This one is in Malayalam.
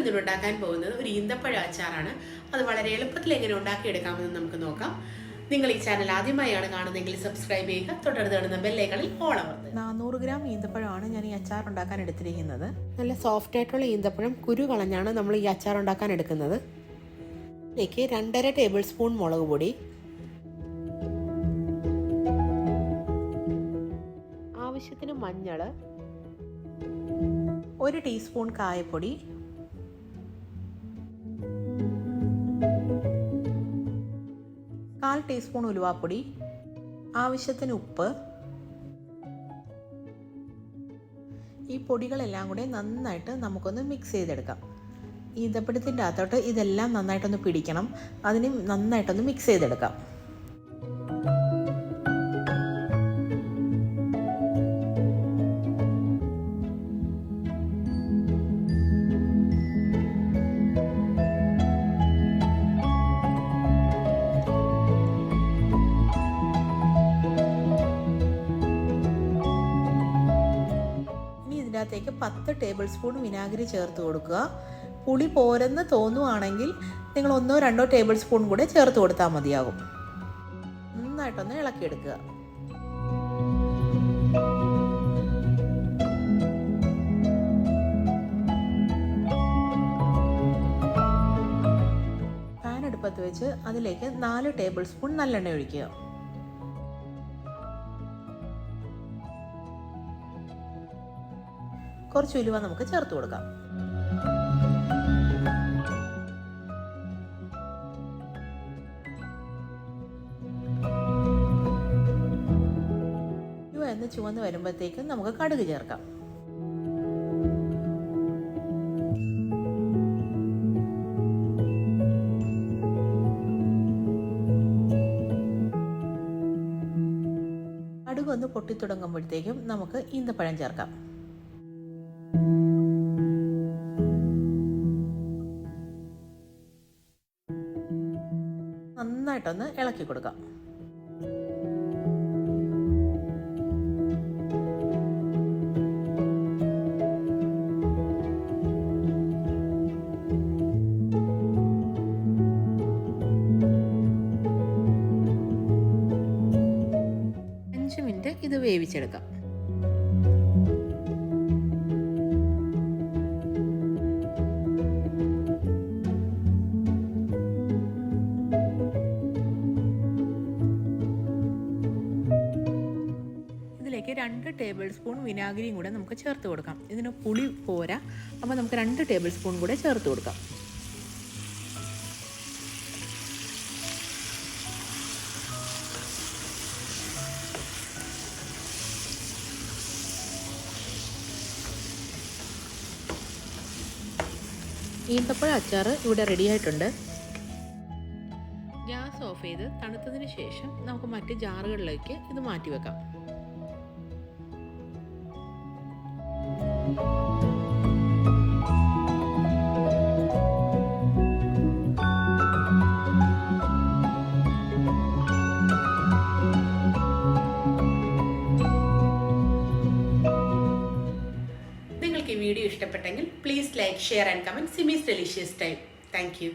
ഇന്ന് ഉണ്ടാക്കാൻ പോകുന്നത് ഒരു ഈന്തപ്പഴ അച്ചാറാണ്. അത് വളരെ എളുപ്പത്തിൽ എങ്ങനെ ഉണ്ടാക്കിയെടുക്കാമെന്ന് നമുക്ക് നോക്കാം. നിങ്ങൾ ഈ ചാനൽ ആദ്യമായാണ് കാണുന്നതെങ്കിൽ സബ്സ്ക്രൈബ് ചെയ്യുക. തൊട്ടടുത്ത് കാണുന്ന ബെല്ലൈക്കണിൽ ഓൾ അമർത്തുക. 400 ഗ്രാം ഈന്തപ്പഴമാണ് ഞാൻ ഈ അച്ചാർ ഉണ്ടാക്കാൻ എടുത്തിരിക്കുന്നത്. നല്ല സോഫ്റ്റ് ആയിട്ടുള്ള ഈന്തപ്പഴം കുരു കളഞ്ഞാണ് നമ്മൾ ഈ അച്ചാർ ഉണ്ടാക്കാൻ എടുക്കുന്നത്. ഇതിലേക്ക് 2.5 ടേബിൾ സ്പൂൺ മുളക് പൊടി, ആവശ്യത്തിന് മഞ്ഞൾ, 1 ടീസ്പൂൺ കായപ്പൊടി, കാൽ ടീസ്പൂൺ ഉലുവാപ്പൊടി, ആവശ്യത്തിന് ഉപ്പ്. ഈ പൊടികളെല്ലാം കൂടെ നന്നായിട്ട് നമുക്കൊന്ന് മിക്സ് ചെയ്തെടുക്കാം. ഈന്തപ്പഴത്തിൻ്റെ അകത്തോട്ട് ഇതെല്ലാം നന്നായിട്ടൊന്ന് പിടിക്കണം. അതിന് നന്നായിട്ടൊന്ന് മിക്സ് ചെയ്തെടുക്കാം. ഇതിനകത്തേക്ക് 10 ടേബിൾ സ്പൂൺ വിനാഗിരി ചേർത്ത് കൊടുക്കുക. പുളി പോരെന്ന് തോന്നുവാണെങ്കിൽ നിങ്ങൾ 1-2 ടേബിൾ സ്പൂൺ കൂടെ ചേർത്ത് കൊടുത്താൽ മതിയാകും. നന്നായിട്ടൊന്ന് ഇളക്കിയെടുക്കുക. പാൻ അടുപ്പത്ത് വെച്ച് അതിലേക്ക് 4 ടേബിൾ സ്പൂൺ നല്ലെണ്ണ ഒഴിക്കുക. കുറച്ച് ഉലുവ നമുക്ക് ചേർത്ത് കൊടുക്കാം. ഉലുവ എന്ന് ചുവന്ന് വരുമ്പോഴത്തേക്കും നമുക്ക് കടുക് ചേർക്കാം. കടുക് ഒന്ന് പൊട്ടിത്തുടങ്ങുമ്പോഴത്തേക്കും നമുക്ക് ഈന്തപ്പഴം ചേർക്കാം. നന്നായിട്ടൊന്ന് ഇളക്കി കൊടുക്കാം. മിനിറ്റ് ഇത് വേവിച്ചെടുക്കാം. ഇതിലേക്ക് 2 ടേബിൾ സ്പൂൺ വിനാഗിരിയും കൂടെ നമുക്ക് ചേർത്ത് കൊടുക്കാം. ഇതിന് പുളി പോരാ, അപ്പോൾ നമുക്ക് 2 ടേബിൾ സ്പൂൺ കൂടെ ചേർത്ത് കൊടുക്കാം. ഈന്തപ്പഴ അച്ചാർ ഇവിടെ റെഡി ആയിട്ടുണ്ട്. ഗ്യാസ് ഓഫ് ചെയ്ത് തണുത്തതിന് ശേഷം നമുക്ക് മറ്റ് ജാറുകളിലേക്ക് ഇത് മാറ്റി വെക്കാം. നിങ്ങൾക്ക് ഈ വീഡിയോ ഇഷ്ടപ്പെട്ടെങ്കിൽ please like, share and comment. സിമീസ് delicious time. Thank you.